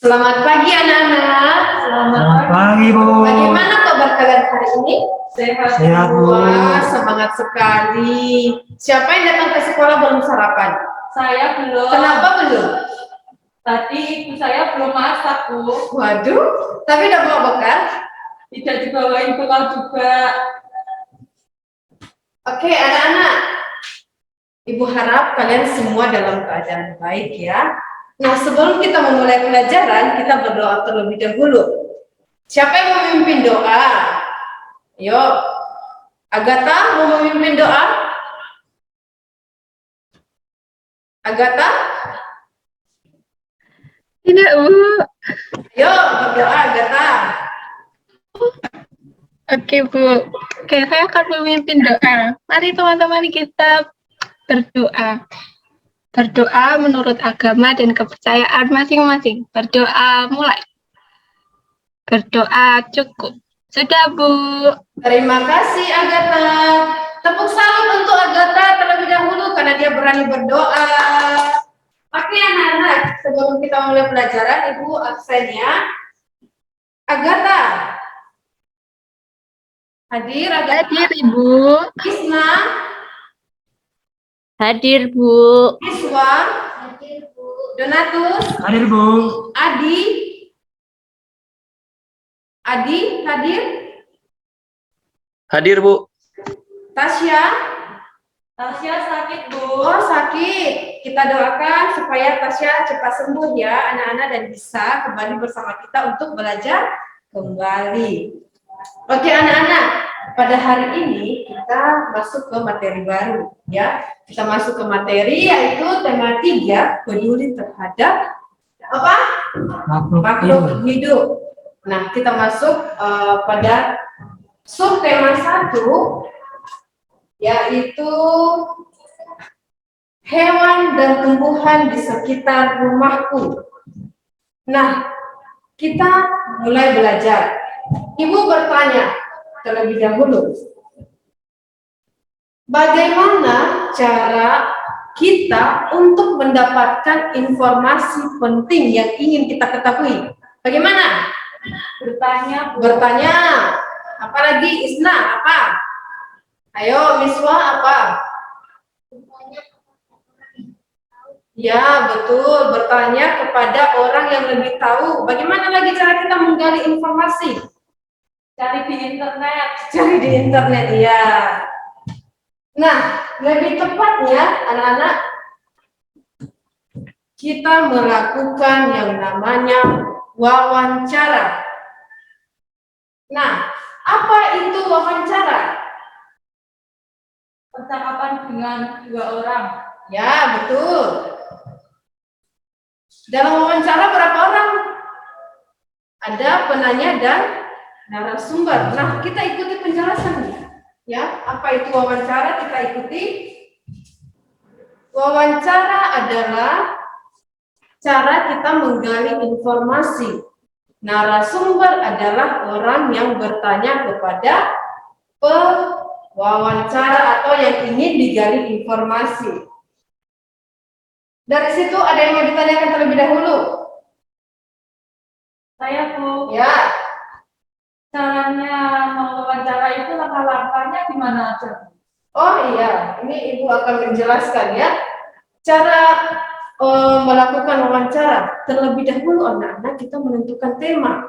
Selamat pagi anak-anak. Selamat pagi, Bu. Bagaimana kabar kalian hari ini? Sehat, Bu. Wah, semangat sekali. Siapa yang datang ke sekolah belum sarapan? Saya belum. Kenapa belum? Tadi ibu saya belum masak, Bu. Waduh, tapi udah bawa bekal? Tidak dibawain bekal juga. Oke, anak-anak. Ibu harap kalian semua dalam keadaan baik ya. Nah, sebelum kita memulai pelajaran, kita berdoa terlebih dahulu. Siapa yang mau memimpin doa? Yuk, Agatha mau memimpin doa? Agatha? Tidak, Bu. Ayo, berdoa Agatha. Oke, Bu. Oke, saya akan memimpin doa. Mari teman-teman kita berdoa. Berdoa menurut agama dan kepercayaan masing-masing. Berdoa mulai. Berdoa cukup. Sudah, Bu. Terima kasih Agatha. Tepuk salut untuk Agatha terlebih dahulu karena dia berani berdoa. Oke anak-anak, sebelum kita mulai pelajaran, Ibu absen ya. Agatha. Hadir Agatha. Hadir, Ibu. Isna. Hadir, Bu. Iswa. Hadir, Bu. Donatus. Hadir, Bu. Adi. Adi hadir. Hadir, Bu. Tasya. Tasya sakit, Bu. Oh, sakit. Kita doakan supaya Tasya cepat sembuh ya anak-anak dan bisa kembali bersama kita untuk belajar kembali. Oke anak-anak, pada hari ini kita masuk ke materi baru ya. Kita masuk ke materi yaitu tema 3, peduli terhadap apa? Makhluk hidup. Nah, kita masuk pada subtema 1 yaitu hewan dan tumbuhan di sekitar rumahku. Nah, kita mulai belajar. Ibu bertanya terlebih dahulu, bagaimana cara kita untuk mendapatkan informasi penting yang ingin kita ketahui? Bagaimana? Bertanya, Bu. Bertanya. Apalagi Isna, apa? Ayo, Miswa, apa? Ya, betul. Bertanya kepada orang yang lebih tahu. Bagaimana lagi cara kita menggali informasi? Cari di internet. Cari di internet, ya. Nah, lebih tepatnya, anak-anak, kita melakukan yang namanya wawancara. Nah, apa itu wawancara? Percakapan dengan dua orang. Ya, betul. Dalam wawancara berapa orang? Ada penanya dan narasumber. Nah, kita ikuti penjelasannya. Ya, apa itu wawancara? Kita ikuti. Wawancara adalah cara kita menggali informasi. Narasumber adalah orang yang bertanya kepada pewawancara atau yang ingin digali informasi. Dari situ ada yang mau ditanyakan terlebih dahulu? Saya, Bu. Ya, Caranya mewawancara itu langkah-langkahnya gimana aja, Bu? oh iya, ini Ibu akan menjelaskan ya. Cara melakukan wawancara, terlebih dahulu anak-anak kita menentukan tema.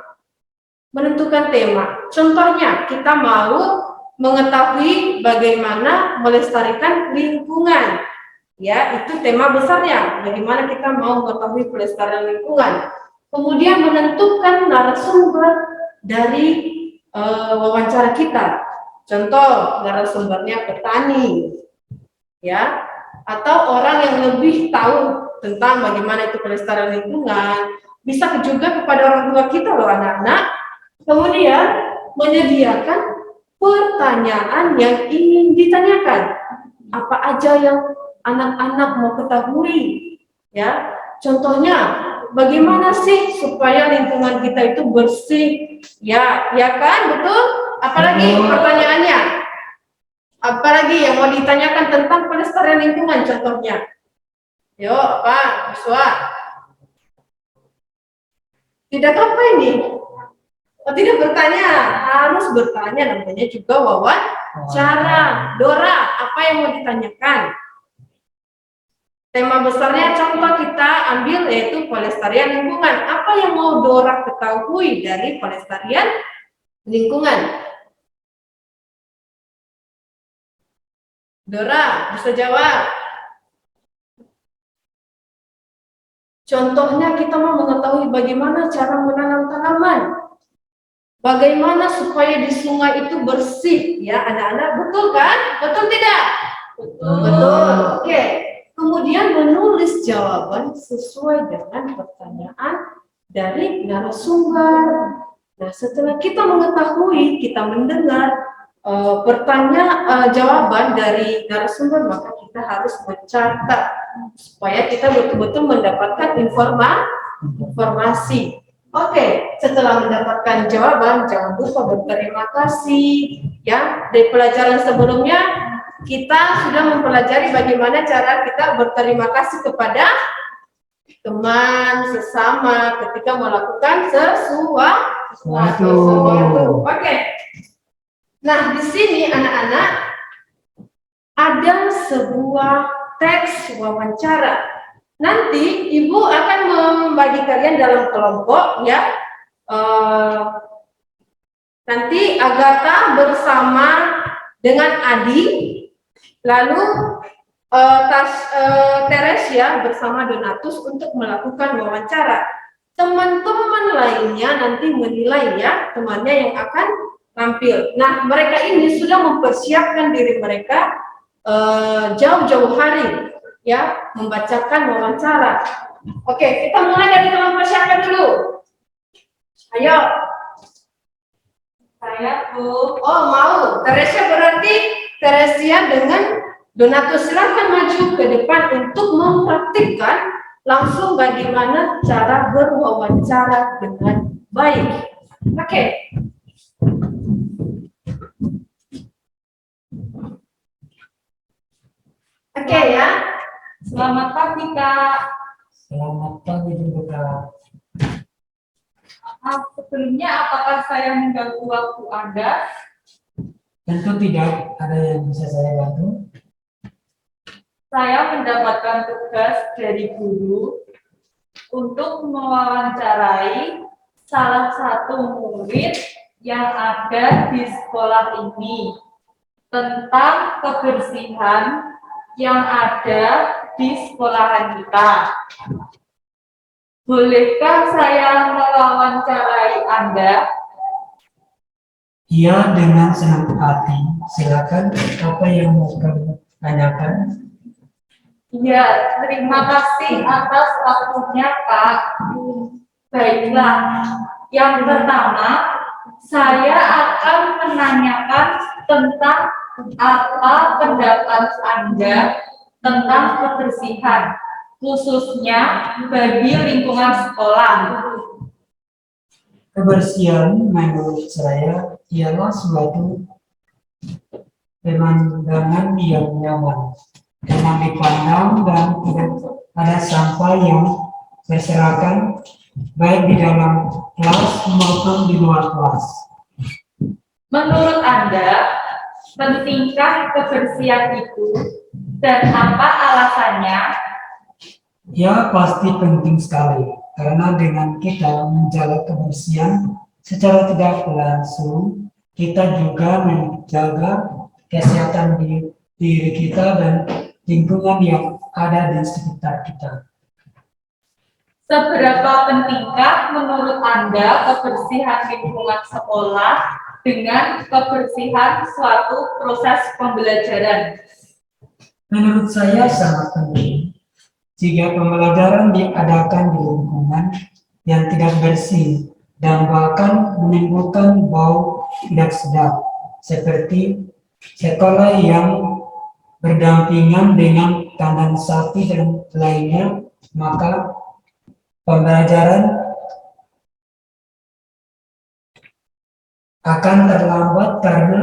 Menentukan tema. Contohnya, kita mau mengetahui bagaimana melestarikan lingkungan. Ya, itu tema besarnya. Bagaimana kita mau mengetahui pelestarian lingkungan. Kemudian menentukan narasumber dari wawancara kita. Contoh, narasumbernya petani. Ya, atau orang yang lebih tahu tentang bagaimana itu pelestarian lingkungan. Bisa juga kepada orang tua kita loh anak-anak. Kemudian menyediakan pertanyaan yang ingin ditanyakan. Apa aja yang anak-anak mau ketahui, ya. Contohnya, bagaimana sih supaya lingkungan kita itu bersih, ya, ya kan, betul? Apalagi pertanyaannya, apalagi yang mau ditanyakan tentang pelestarian lingkungan, contohnya. Yuk, Pak, Miswa. Tidak apa ini? Oh, tidak bertanya, harus bertanya, namanya juga wawancara. Dora, apa yang mau ditanyakan? Tema besarnya contoh kita ambil yaitu pelestarian lingkungan. Apa yang mau Dora ketahui dari pelestarian lingkungan? Dora, bisa jawab. Contohnya kita mau mengetahui bagaimana cara menanam tanaman. Bagaimana supaya di sungai itu bersih, ya anak-anak, betul kan? Betul tidak? Betul. Oke. Kemudian menulis jawaban sesuai dengan pertanyaan dari narasumber. Nah, setelah kita mengetahui, kita mendengar jawaban dari narasumber, maka kita harus mencatat supaya kita betul-betul mendapatkan informasi. Oke, setelah mendapatkan jawaban, jangan lupa berterima kasih. Ya, dari pelajaran sebelumnya kita sudah mempelajari bagaimana cara kita berterima kasih kepada teman sesama ketika melakukan sesuatu. Oke. Nah, di sini anak-anak ada sebuah teks wawancara. Nanti Ibu akan membagi kalian dalam kelompok, ya. Nanti Agatha bersama dengan Adi, lalu Teresia bersama Donatus untuk melakukan wawancara. Teman-teman lainnya nanti menilai, ya, temannya yang akan tampil. Nah, mereka ini sudah mempersiapkan diri mereka jauh-jauh hari, ya, membacakan wawancara. Oke, kita mulai dari kelompok siapa dulu? Ayo. Saya, Bu. Oh, mau. Teresia berarti Teresia dengan Donatus, silahkan maju ke depan untuk mempraktikkan langsung bagaimana cara berwawancara dengan baik. Oke. Oke, ya. Selamat pagi, Kak. Selamat pagi juga, Kak. Sebelumnya, apakah saya mengganggu waktu Anda? Tentu tidak, ada yang bisa saya bantu. Saya mendapatkan tugas dari guru untuk mewawancarai salah satu murid yang ada di sekolah ini tentang kebersihan yang ada di sekolahan kita. Bolehkah saya mewawancarai Anda? Iya, dengan senang hati. Silakan, apa yang mau kamu tanyakan? Ya, terima kasih atas waktunya, Pak. Baiklah, yang pertama, saya akan menanyakan tentang apa pendapat Anda tentang kebersihan, khususnya bagi lingkungan sekolah. Kebersihan menurut saya ialah suatu pemandangan yang nyaman, enak dipandang dan tidak ada sampah yang berserakan baik di dalam kelas maupun di luar kelas. Menurut Anda, pentingkah kebersihan itu dan apa alasannya? Ya, pasti penting sekali, karena dengan kita menjaga kebersihan secara tidak langsung, kita juga menjaga kesehatan diri kita dan lingkungan yang ada di sekitar kita. Seberapa pentingkah menurut Anda kebersihan lingkungan sekolah dengan kebersihan suatu proses pembelajaran? Menurut saya sangat penting. Jika pembelajaran diadakan di lingkungan yang tidak bersih dan bahkan menimbulkan bau tidak sedap, seperti sekolah yang berdampingan dengan kandang sapi dan lainnya, maka pembelajaran akan terlambat karena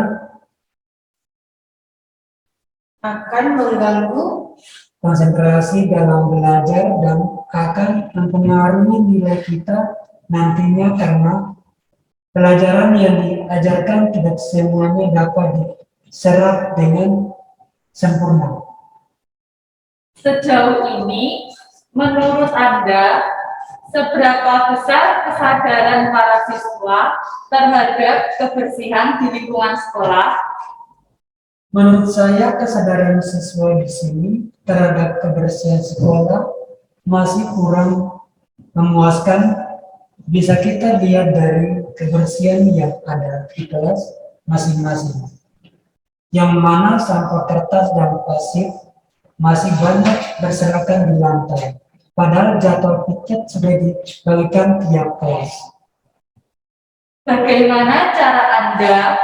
Akan mengganggu konsentrasi dalam belajar dan akan mempengaruhi nilai kita nantinya karena pelajaran yang diajarkan tidak semuanya dapat diserap dengan sempurna. Sejauh ini, menurut Anda, seberapa besar kesadaran para siswa terhadap kebersihan di lingkungan sekolah? Menurut saya kesadaran siswa di sini terhadap kebersihan sekolah masih kurang memuaskan. Bisa kita lihat dari kebersihan yang ada di kelas masing-masing, yang mana sampah kertas dan pasir masih banyak berserakan di lantai, padahal jadwal piket sudah dibagikan tiap kelas. Bagaimana cara Anda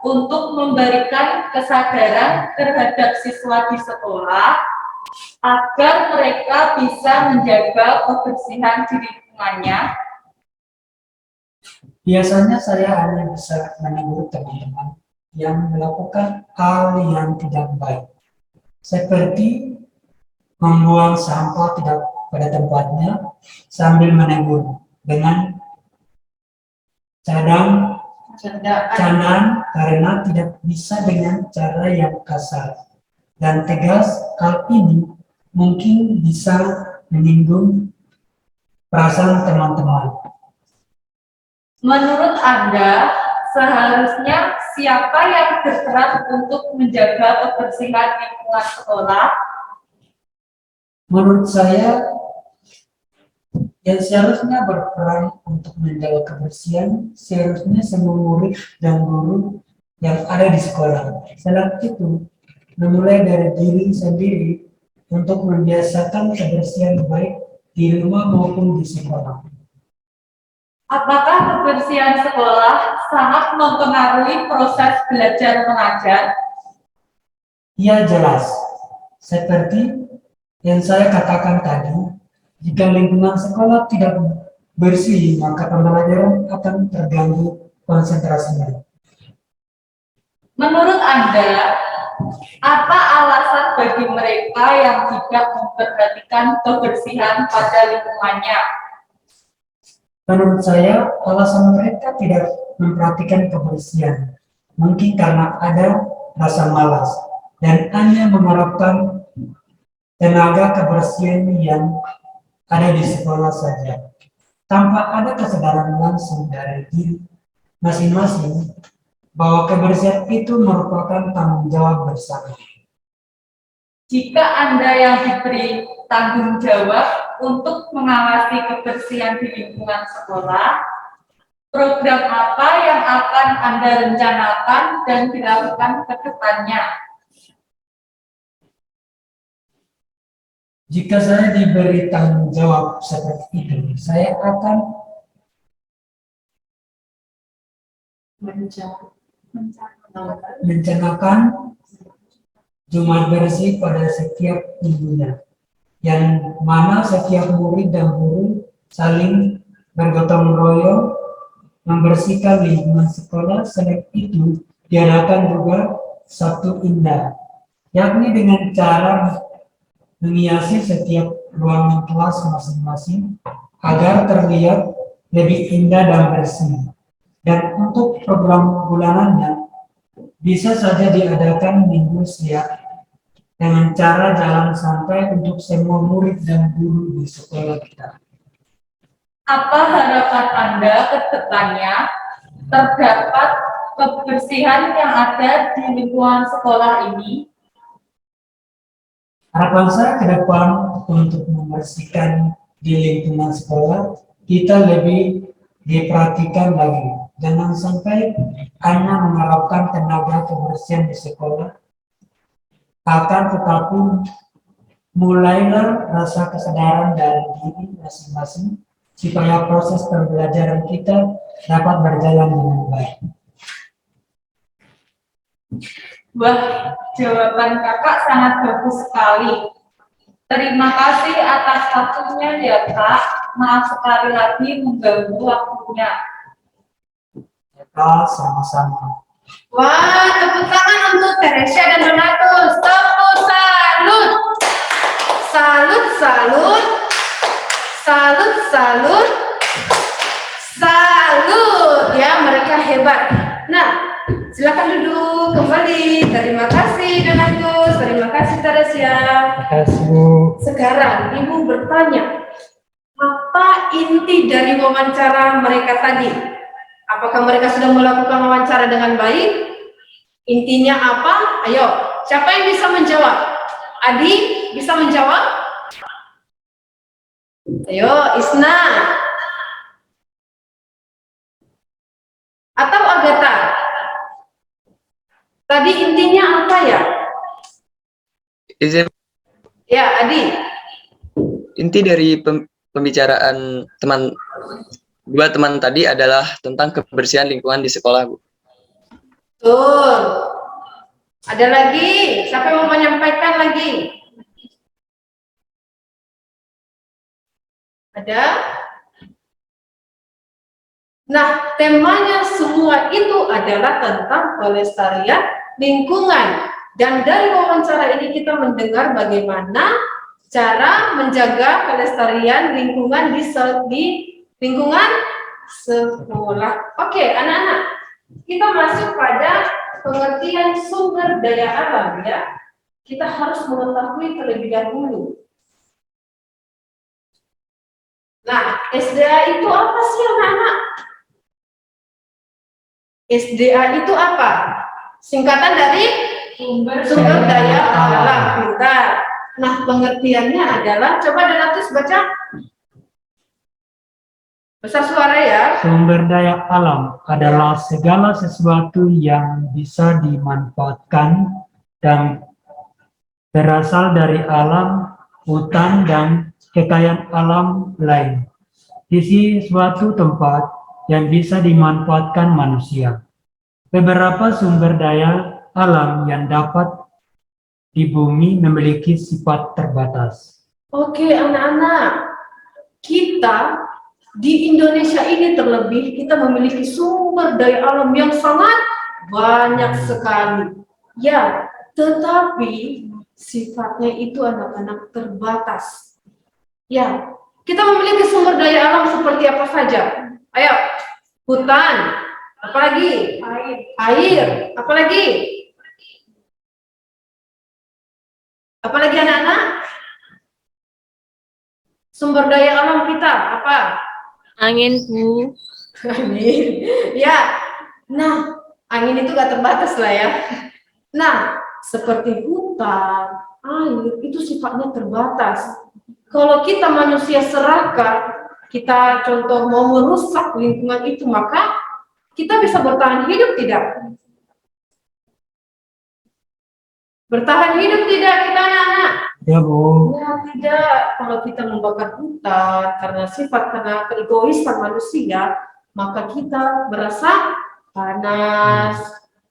untuk memberikan kesadaran terhadap siswa di sekolah agar mereka bisa menjaga kebersihan di lingkungannya? Biasanya saya hanya bisa menegur teman-teman yang melakukan hal yang tidak baik, seperti membuang sampah tidak pada tempatnya sambil menegur dengan candaan karena tidak bisa dengan cara yang kasar dan tegas. Hal ini mungkin bisa menyinggung perasaan teman-teman. Menurut Anda, seharusnya siapa yang berperan untuk menjaga kebersihan lingkungan sekolah? Menurut saya, yang seharusnya berperan untuk menjaga kebersihan seharusnya semua murid dan guru yang ada di sekolah. Selain itu, memulai dari diri sendiri untuk membiasakan kebersihan baik di rumah maupun di sekolah. Apakah kebersihan sekolah sangat mempengaruhi proses belajar mengajar? Ia jelas, seperti yang saya katakan tadi, jika lingkungan sekolah tidak bersih, maka pembelajaran akan terganggu konsentrasinya. Menurut Anda, apa alasan bagi mereka yang tidak memperhatikan kebersihan pada lingkungannya? Menurut saya, alasan mereka tidak memperhatikan kebersihan mungkin karena ada rasa malas dan hanya mengharapkan tenaga kebersihan yang ada di sekolah saja, tanpa ada kesadaran langsung dari diri masing-masing bahwa kebersihan itu merupakan tanggung jawab bersama. Jika Anda yang diberi tanggung jawab untuk mengawasi kebersihan di lingkungan sekolah, program apa yang akan Anda rencanakan dan dilakukan ke depannya? Jika saya diberi tanggung jawab seperti itu, saya akan merencanakan Jumat bersih pada setiap minggunya, yang mana setiap murid dan guru saling bergotong royong membersihkan lingkungan sekolah. Selain itu, diadakan juga Sabtu Indah, yakni dengan cara menghiasi setiap ruangan kelas masing-masing agar terlihat lebih indah dan bersih. Dan untuk program bulanannya, bisa saja diadakan minggu siang dengan cara jalan santai untuk semua murid dan guru di sekolah kita. Apa harapan Anda ke depannya terdapat kebersihan yang ada di lingkungan sekolah ini? Harapan saya ke depan untuk membersihkan di lingkungan sekolah, kita lebih diperhatikan lagi. Jangan sampai hanya mengharapkan tenaga kebersihan di sekolah, akan tetapi mulailah rasa kesadaran dari diri masing-masing supaya proses pembelajaran kita dapat berjalan dengan baik. Wah, jawaban kakak sangat bagus sekali. Terima kasih atas waktunya ya kak. Maaf sekali lagi mengganggu waktunya. Kita sama-sama. Wah, tepuk tangan untuk Teresia dan Donatus. Tepuk salut. Salut, salut. Salut, salut. Silakan duduk kembali. Terima kasih Donatus, terima kasih Taresia. Kasih Bu. Sekarang Ibu bertanya, apa inti dari wawancara mereka tadi? Apakah mereka sudah melakukan wawancara dengan baik? Intinya apa? Ayo, siapa yang bisa menjawab? Adi bisa menjawab? Ayo, Isna. Atau Agatha? Tadi intinya apa ya? Izin, Ya, Adi. inti dari pembicaraan dua teman tadi adalah tentang kebersihan lingkungan di sekolah, Bu. Betul. Ada lagi? Siapa yang mau menyampaikan lagi? Ada? Nah, temanya semua itu adalah tentang pelestarian lingkungan. Dan dari wawancara ini kita mendengar bagaimana cara menjaga kelestarian lingkungan di lingkungan sekolah. Oke, anak-anak, kita masuk pada pengertian sumber daya alam ya. Kita harus mengetahui terlebih dahulu. Nah, SDA itu apa sih anak-anak? SDA itu apa? Singkatan dari sumber daya alam kita. Nah, pengertiannya adalah, coba Donatus baca. Besar suara ya. Sumber daya alam adalah segala sesuatu yang bisa dimanfaatkan dan berasal dari alam, hutan, dan kekayaan alam lain. Di suatu tempat yang bisa dimanfaatkan manusia. Beberapa sumber daya alam yang dapat di bumi memiliki sifat terbatas. Oke, anak-anak. Kita di Indonesia ini terlebih, kita memiliki sumber daya alam yang sangat banyak sekali. Ya, tetapi sifatnya itu anak-anak terbatas. Ya, kita memiliki sumber daya alam seperti apa saja? Ayo, hutan, apalagi? Air, apalagi? Apalagi anak-anak? Sumber daya alam kita apa? Angin, Bu. Angin. Ya, nah, angin itu gak terbatas lah ya. Nah, seperti hutan, air, itu sifatnya terbatas. Kalau kita manusia serakah, kita contoh mau merusak lingkungan itu, maka kita bisa bertahan hidup tidak? Bertahan hidup tidak kita anak-anak? Ya Bu, Ya tidak. Kalau kita membakar hutan karena keegoisan manusia, maka kita merasa panas.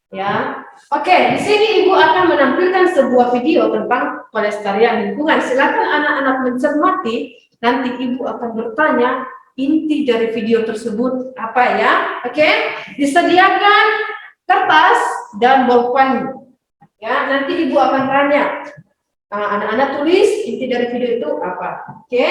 Ya, oke. Di sini Ibu akan menampilkan sebuah video tentang pelestarian lingkungan. Silakan anak-anak mencermati. Nanti Ibu akan bertanya inti dari video tersebut apa ya? Oke, disediakan kertas dan bolpen. Ya, nanti Ibu akan tanya. Anak-anak tulis inti dari video itu apa? Oke?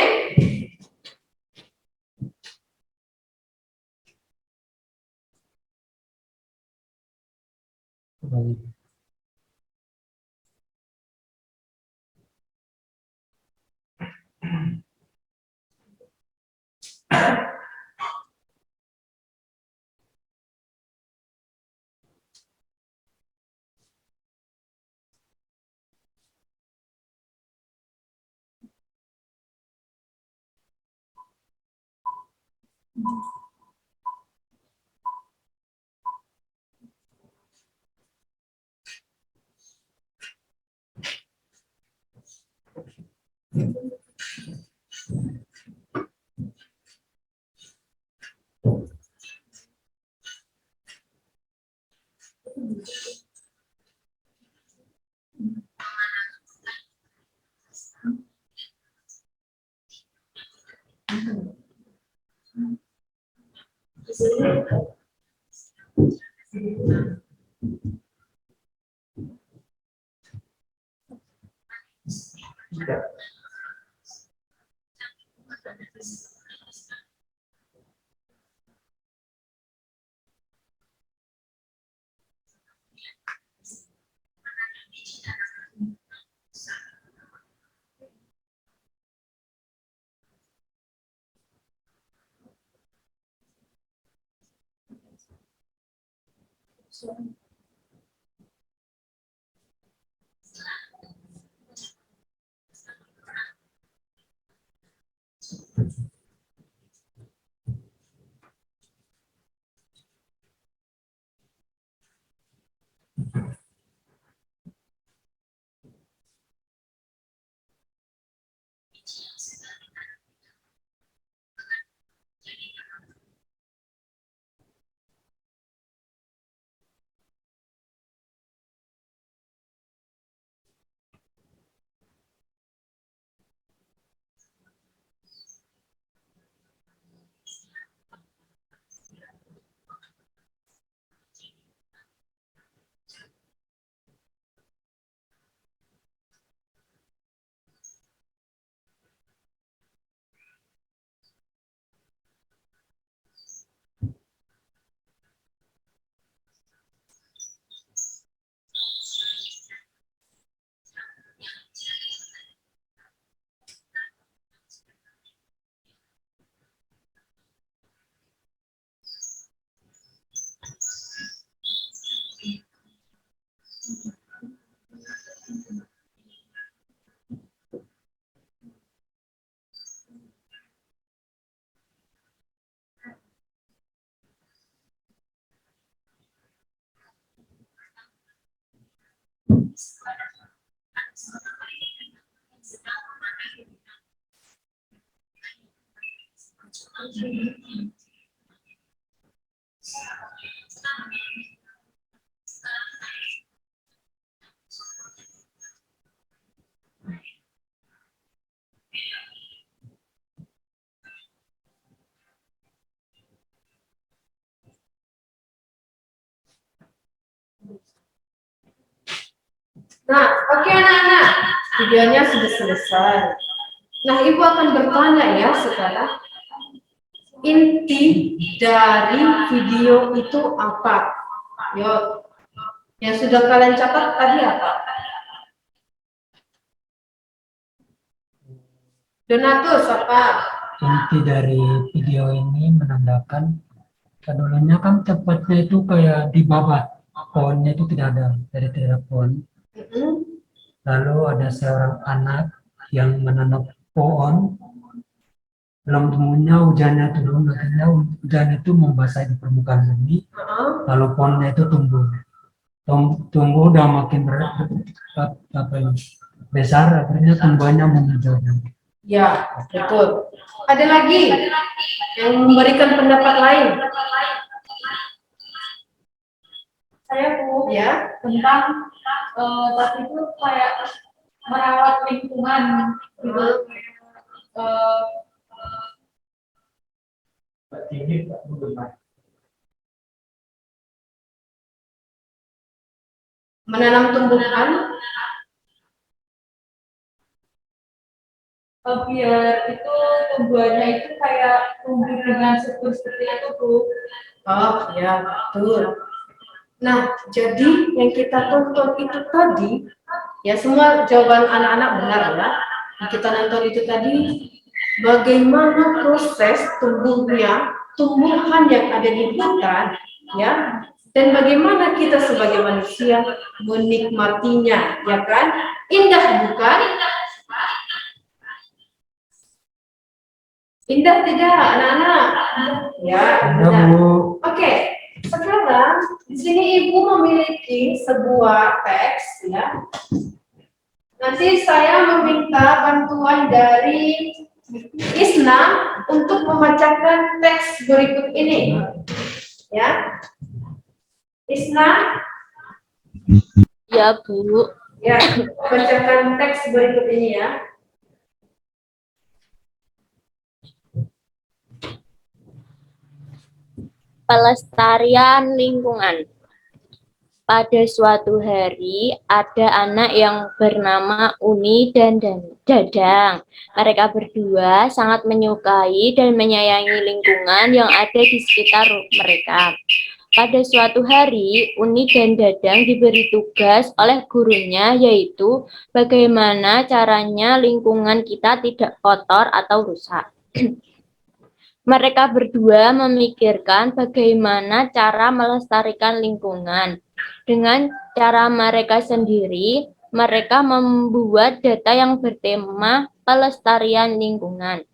Nah, oke anak-anak, videonya sudah selesai. Nah, Ibu akan bertanya ya sekarang, inti dari video itu apa? Yuk, yang sudah kalian catat tadi apa? Donatus apa? Inti dari video ini menandakan dulunya kan tempatnya itu kayak di bawah, pohonnya itu tidak ada pohon. Lalu ada seorang anak yang menanam pohon, belum temunya hujannya turun, akhirnya hujan itu membasahi di permukaan bumi, lalu pohonnya itu tumbuh udah makin besar, akhirnya tumbuhannya menghijau. Ya, betul. Ada lagi yang memberikan pendapat lain? Saya Bu, Ya, tentang tadi itu kayak merawat lingkungan gitu. Eh, menanam tumbuhan. biar itu tumbuhannya itu kayak tumbuh dengan subur seperti itu Bu. Oh, ya, betul. Nah, jadi yang kita tonton itu tadi, ya semua jawaban anak-anak benar ya. Yang kita nonton itu tadi, bagaimana proses tumbuhnya tumbuhan yang ada di hutan, ya, dan bagaimana kita sebagai manusia menikmatinya, ya kan? Indah bukan? Indah tidak, anak-anak? Ya, indah. Oke, sekarang di sini Ibu memiliki sebuah teks, ya. Nanti saya meminta bantuan dari Isna untuk membacakan teks berikut ini, ya. Isna, Ya, Bu. ya, bacakan teks berikut ini ya. Pelestarian lingkungan. Pada suatu hari, ada anak yang bernama Uni dan Dadang. Mereka berdua sangat menyukai dan menyayangi lingkungan yang ada di sekitar mereka. Pada suatu hari, Uni dan Dadang diberi tugas oleh gurunya, yaitu bagaimana caranya lingkungan kita tidak kotor atau rusak. Mereka berdua memikirkan bagaimana cara melestarikan lingkungan. Dengan cara mereka sendiri, mereka membuat data yang bertema pelestarian lingkungan.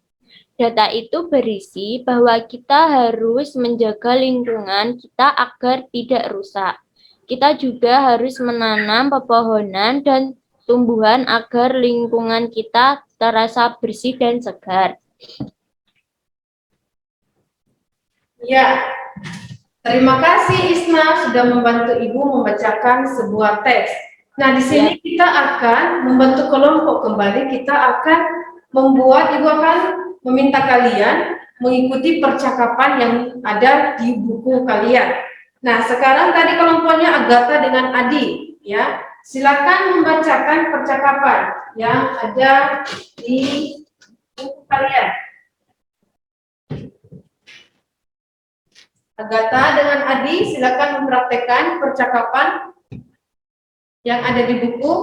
Data itu berisi bahwa kita harus menjaga lingkungan kita agar tidak rusak. Kita juga harus menanam pepohonan dan tumbuhan agar lingkungan kita terasa bersih dan segar. Ya, terima kasih Isna sudah membantu Ibu membacakan sebuah teks. Nah, di sini kita akan membentuk kelompok kembali. Kita akan membuat, Ibu akan meminta kalian mengikuti percakapan yang ada di buku kalian. Nah, sekarang tadi kelompoknya Agatha dengan Adi, ya. Silakan membacakan percakapan yang ada di buku kalian. Agatha dengan Adi, silakan mempraktekkan percakapan yang ada di buku.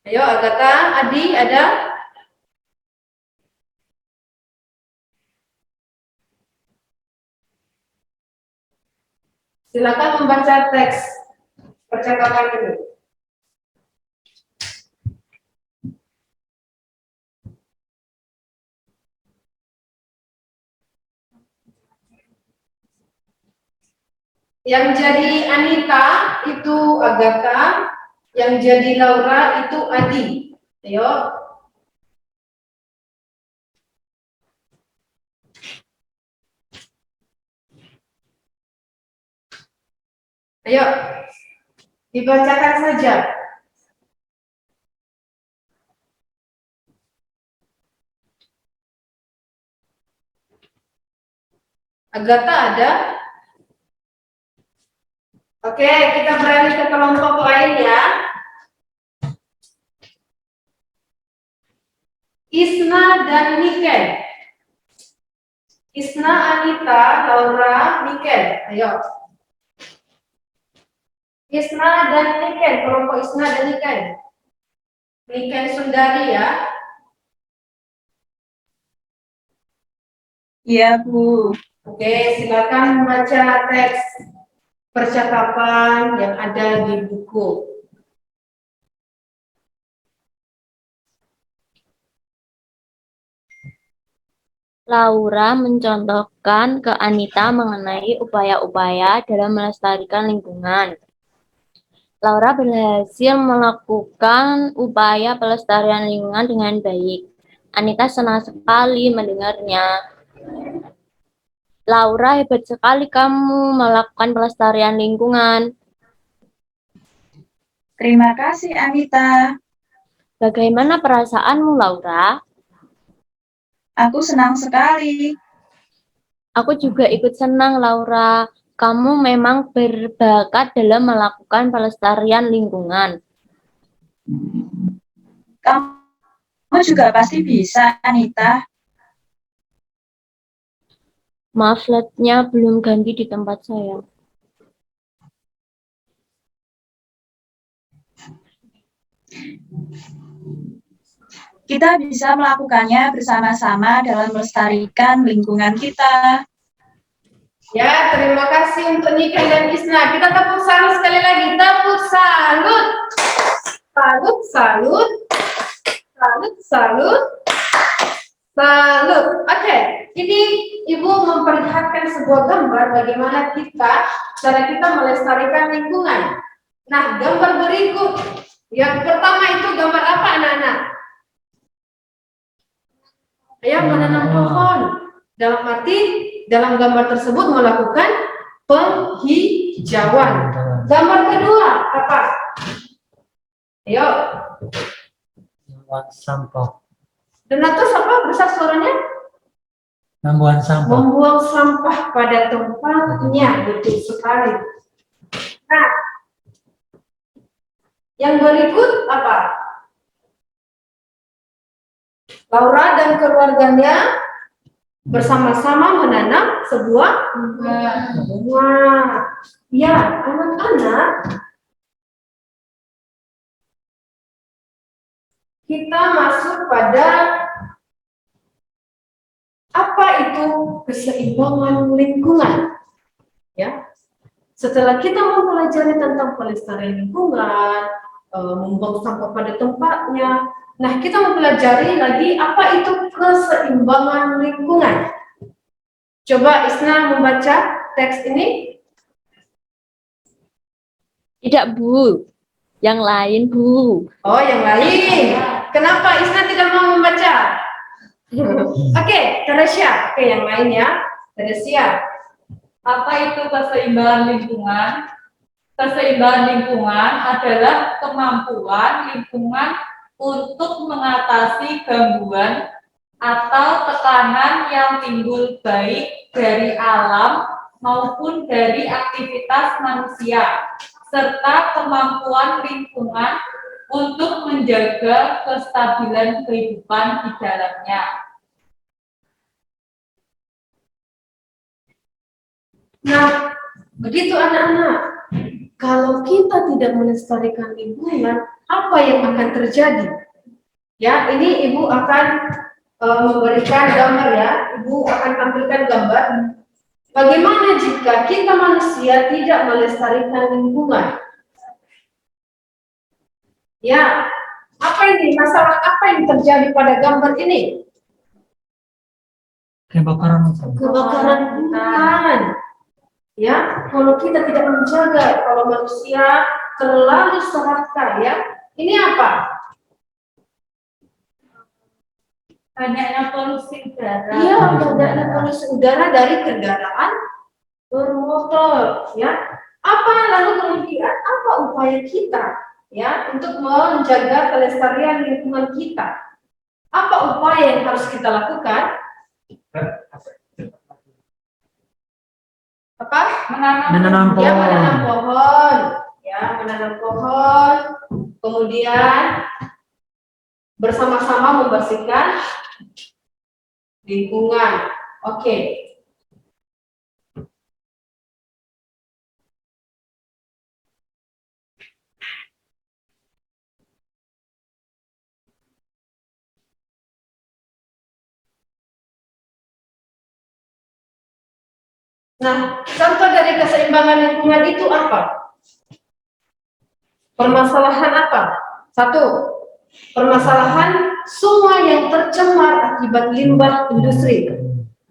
Ayo Agatha, Adi ada? Silakan membaca teks percakapan ini. Yang jadi Anita itu Agatha, yang jadi Laura itu Adi. Ayo. Ayo, dibacakan saja. Agatha ada? Oke, kita beralih ke kelompok lain ya. Isna dan Niken. Isna, Anita, Laura, Niken. Ayo. Isna dan Niken, kelompok Isna dan Niken. Niken Sundari ya. Iya, Bu. Oke, silakan membaca teks percakapan yang ada di buku. Laura mencontohkan ke Anita mengenai upaya-upaya dalam melestarikan lingkungan. Laura berhasil melakukan upaya pelestarian lingkungan dengan baik. Anita senang sekali mendengarnya. Laura, hebat sekali kamu melakukan pelestarian lingkungan. Terima kasih, Anita. Bagaimana perasaanmu, Laura? Aku senang sekali. Aku juga ikut senang, Laura. Kamu memang berbakat dalam melakukan pelestarian lingkungan. Kamu juga pasti bisa, Anita. Maaf, flatnya belum ganti di tempat saya. Kita bisa melakukannya bersama-sama dalam melestarikan lingkungan kita. Ya, terima kasih untuk Niken dan Isna. Kita tepuk salut sekali lagi. Tepuk salut. Salut, salut. Salut, salut. Salut. Oke, ini Ibu memperlihatkan sebuah gambar bagaimana cara kita melestarikan lingkungan. Nah, gambar berikut. Yang pertama itu gambar apa, anak-anak? Ayo menanam pohon. Dalam arti, dalam gambar tersebut melakukan penghijauan. Gambar kedua apa? Ayo. Membuang sampah. Donatus apa besar suaranya? Membuang sampah. Membuang sampah pada tempatnya, betul sekali. Nah, yang berikut apa? Laura dan keluarganya bersama-sama menanam sebuah bunga. Ya, anak-anak, kita masuk pada apa itu keseimbangan lingkungan. Ya, setelah kita mempelajari tentang pelestarian lingkungan, membuang sampah pada tempatnya, nah kita mempelajari lagi apa itu keseimbangan lingkungan. Coba Isna membaca teks ini. Tidak, Bu. Yang lain, Bu. Oh, yang lain. Kenapa Isna tidak mau membaca? Oke, Teresia. Oke, yang lain ya. Teresia. Apa itu keseimbangan lingkungan? Keseimbangan lingkungan adalah kemampuan lingkungan untuk mengatasi gangguan atau tekanan yang timbul baik dari alam maupun dari aktivitas manusia, serta kemampuan lingkungan untuk menjaga kestabilan kehidupan di dalamnya. Nah, begitu anak-anak. Kalau kita tidak melestarikan lingkungan, apa yang akan terjadi? Ya, ini Ibu akan memberikan gambar ya. Ibu akan tampilkan gambar. Bagaimana jika kita manusia tidak melestarikan lingkungan? Ya, apa ini? Masalah apa yang terjadi pada gambar ini? Kebakaran hutan. Kebakaran hutan. Ya, kalau kita tidak menjaga, kalau manusia terlalu serakah, ya, ini apa? Banyaknya polusi udara. Iya, banyaknya polusi udara dari kendaraan bermotor, ya. Apa lalu kemudian apa upaya kita, ya, untuk menjaga kelestarian lingkungan kita? Apa upaya yang harus kita lakukan? Apa? Menanam Ya, pohon. menanam pohon. Ya, menanam pohon. Kemudian bersama-sama membersihkan lingkungan. Oke. Nah, contoh dari keseimbangan lingkungan itu apa? Permasalahan apa? Satu, permasalahan sungai yang tercemar akibat limbah industri.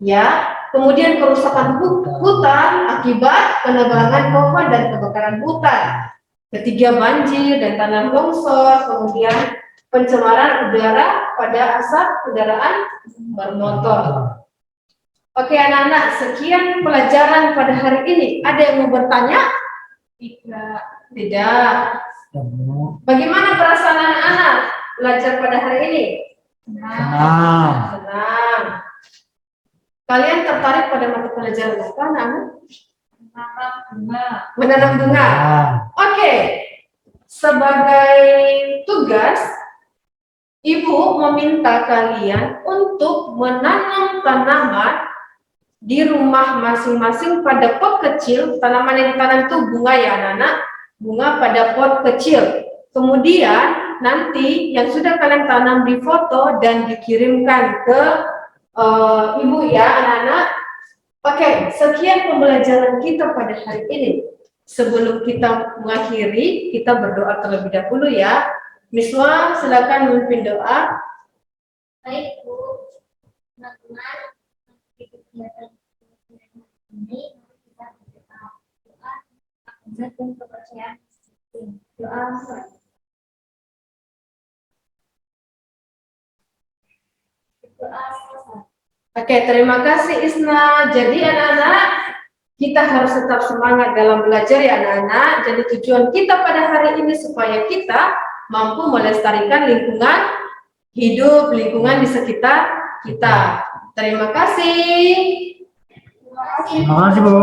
Ya, kemudian kerusakan hutan akibat penebangan pohon dan kebakaran hutan. Ketiga, banjir dan tanah longsor, kemudian pencemaran udara pada asap kendaraan bermotor. Oke anak-anak, sekian pelajaran pada hari ini. Ada yang mau bertanya? Tidak. Tidak. Bagaimana perasaan anak-anak belajar pada hari ini? Senang. Senang. Kalian tertarik pada mata pelajaran apa, anak-anak? Menanam bunga. Menanam bunga. Oke. Sebagai tugas, Ibu meminta kalian untuk menanam tanaman di rumah masing-masing pada pot kecil. Tanaman yang ditanam itu bunga ya anak-anak, bunga pada pot kecil. Kemudian nanti yang sudah kalian tanam di foto dan dikirimkan ke ibu ya anak-anak. Oke, sekian pembelajaran kita pada hari ini. Sebelum kita mengakhiri, kita berdoa terlebih dahulu ya. Miswa, silakan memimpin doa. Baik Bu, teman-teman, di kegiatan ini kita berdoa dan kepercayaan doa. Oke, terima kasih Isna. Jadi anak-anak, kita harus tetap semangat dalam belajar ya anak-anak. Jadi tujuan kita pada hari ini supaya kita mampu melestarikan lingkungan hidup, lingkungan di sekitar kita. Terima kasih. Terima kasih, Bu.